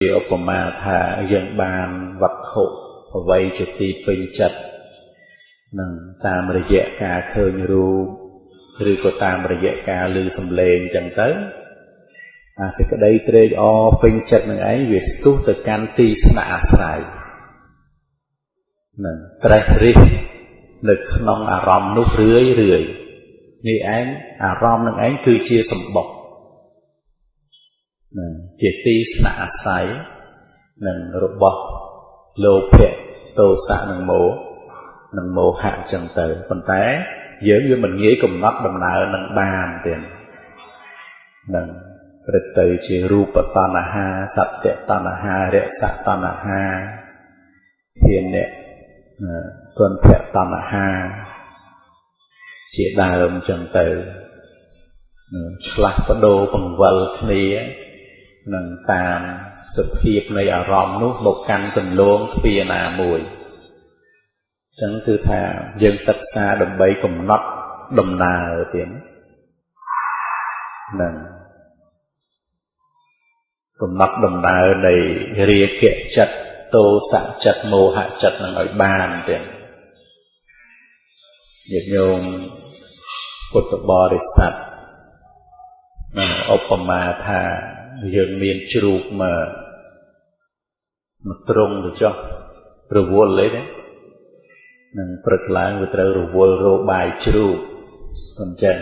ឧបមាថាយើងបានវត្ថុអ្វីជាទីពេញចិត្តនឹងតាមរយៈការឃើញរូបឬក៏តាមរយៈការឮសំឡេងអញ្ចឹងទៅអាសេចក្តីត្រេកអរពេញចិត្តនឹងឯងវាស្ទុះទៅកាន់ទីស្នាក់អាស្រ័យនឹងត្រេះរិះនៅក្នុងអារម្មណ៍នោះរឿយនេះឯងអារម្មណ៍នឹងឯងគឺជាសម្បុកជាទីស្នាក់អាស្រ័យនឹងរបស់លោភៈទោសៈនិងមោហៈអញ្ចឹងទៅប៉ុន្តែយើងវាមិនងាយកំណត់ដំណើរនឹងបានទេនឹងព្រឹកទៅជារូបតណ្ហាសត្វតណ្ហារសតណ្ហាធានៈគន្ធៈតណ្ហាជាដើមអញ្ចឹងទៅឆ្លាស់បដូរបង្វិលគ្នានឹងតាមសភាពនៃអារម្មណ៍នោះមកកាន់គន្លងទ្វារណាមួយអញ្ចឹងគឺថាយើងសិក្សាដើម្បីកំណត់ដំណើរទៀតនឹងកំណត់ដំណើរនៃរាគៈចិត្តទោសៈចិត្តមោហៈចិត្តនឹងឲ្យបានទៀតញាតិញោមពុទ្ធបរិស័ទឧបមាថាយើងមានជ្រូកមកត្រង់ទៅចុះរវល់អីណានឹងព្រឹកឡើងវាត្រូវរវល់រកបាយជ្រូកអញ្ចឹង